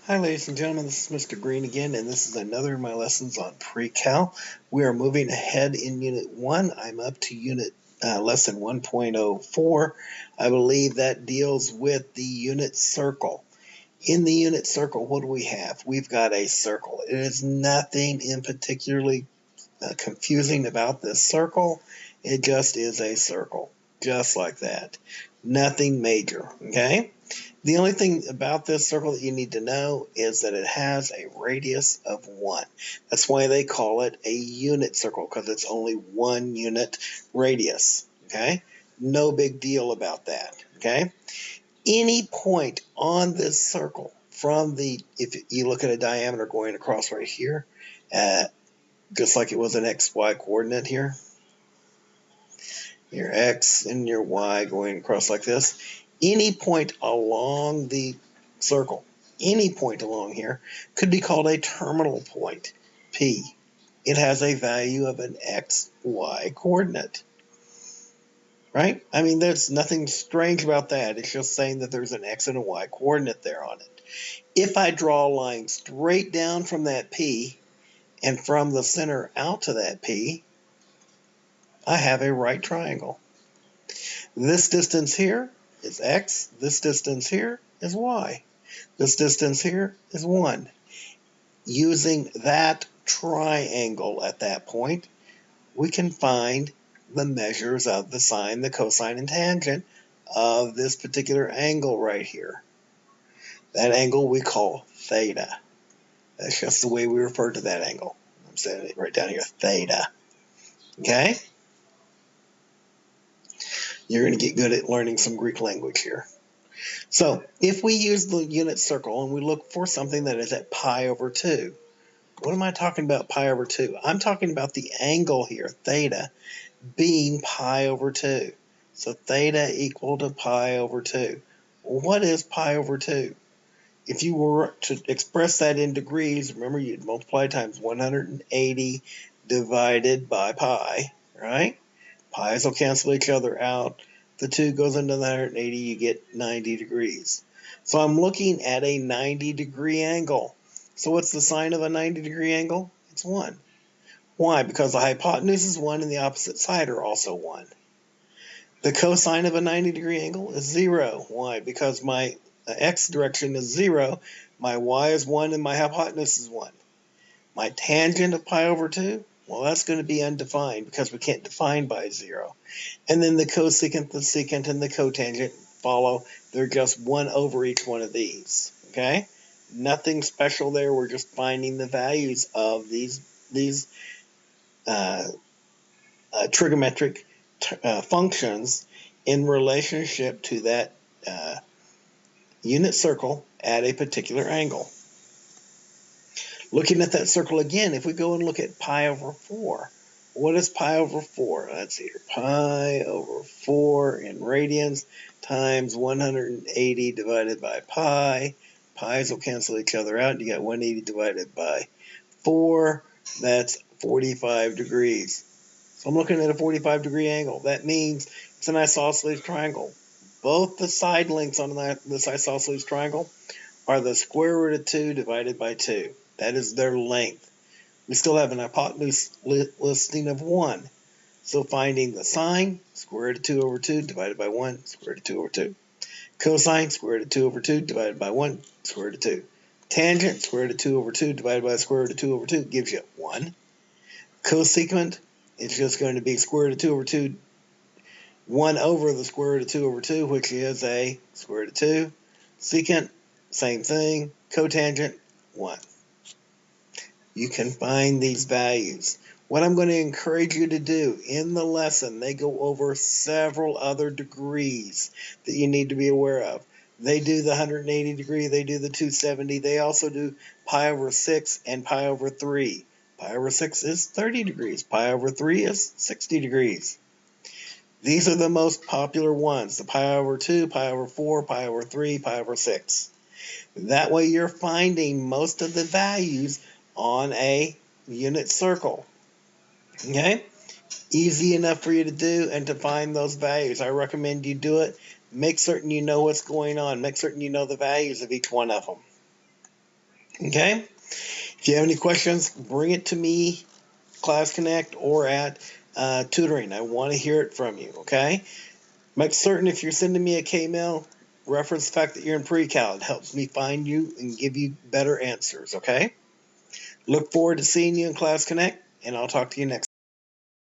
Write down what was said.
Hi ladies and gentlemen, this is Mr. Green again, and this is another of my lessons on pre-cal. We are moving ahead in Unit 1. I'm up to Unit Lesson 1.04. I believe that deals with the unit circle. In the unit circle, what do we have? We've got a circle. It is nothing in particularly confusing about this circle. It just is a circle, just like that. Nothing major, okay? The only thing about this circle that you need to know is that it has a radius of 1. That's why they call it a unit circle, because it's only 1 unit radius, okay? No big deal about that, okay? Any point on this circle if you look at a diameter going across right here, just like it was an XY coordinate here, your X and your Y going across like this, any point along the circle, any point along here, could be called a terminal point, P. It has a value of an X, Y coordinate, right? I mean, there's nothing strange about that. It's just saying that there's an X and a Y coordinate there on it. If I draw a line straight down from that P and from the center out to that P, I have a right triangle. This distance here is X. This distance here is Y. This distance here is 1. Using that triangle at that point, we can find the measures of the sine, the cosine, and tangent of this particular angle right here. That angle we call theta. That's just the way we refer to that angle. I'm saying it right down here, theta. Okay? You're going to get good at learning some Greek language here. So if we use the unit circle and we look for something that is at pi over 2, what am I talking about pi over 2? I'm talking about the angle here, theta, being pi over 2. So theta equal to pi over 2. Well, what is pi over 2? If you were to express that in degrees, remember you'd multiply times 180 divided by pi, right? Pi's will cancel each other out. The 2 goes into the 180, you get 90 degrees. So I'm looking at a 90-degree angle. So what's the sine of a 90-degree angle? It's 1. Why? Because the hypotenuse is 1 and the opposite side are also 1. The cosine of a 90-degree angle is 0. Why? Because my x direction is 0, my y is 1, and my hypotenuse is 1. My tangent of pi over 2, well, that's going to be undefined because we can't define by 0. And then the cosecant, the secant, and the cotangent follow. They're just 1 over each one of these. Okay? Nothing special there. We're just finding the values of these trigonometric functions in relationship to that unit circle at a particular angle. Looking at that circle again, if we go and look at pi over 4, what is pi over 4? Let's see here. Pi over 4 in radians times 180 divided by pi. Pi's will cancel each other out. You got 180 divided by 4. That's 45 degrees. So I'm looking at a 45-degree angle. That means it's an isosceles triangle. Both the side lengths on this isosceles triangle are the square root of 2 divided by 2. That is their length. We still have an hypotenuse listing of 1. So finding the sine, square root of 2 over 2 divided by 1, square root of 2 over 2. Cosine, square root of 2 over 2 divided by 1, square root of 2. Tangent, square root of 2 over 2 divided by square root of 2 over 2 gives you 1. Cosecant, it's just going to be square root of 2 over 2, 1 over the square root of 2 over 2, which is a square root of 2. Secant, same thing. Cotangent, 1. You can find these values. What I'm going to encourage you to do in the lesson, they go over several other degrees that you need to be aware of. They do the 180 degree, they do the 270, they also do pi over 6 and pi over 3. Pi over 6 is 30 degrees, pi over 3 is 60 degrees. These are the most popular ones, the pi over 2, pi over 4, pi over 3, pi over 6. That way you're finding most of the values on a unit circle. Okay? Easy enough for you to do and to find those values. I recommend you do it. Make certain you know what's going on. Make certain you know the values of each one of them. Okay? If you have any questions, bring it to me, Class Connect, or at tutoring. I want to hear it from you, okay? Make certain if you're sending me a K-mail, reference the fact that you're in pre-cal. It helps me find you and give you better answers, okay? Look forward to seeing you in Class Connect, and I'll talk to you next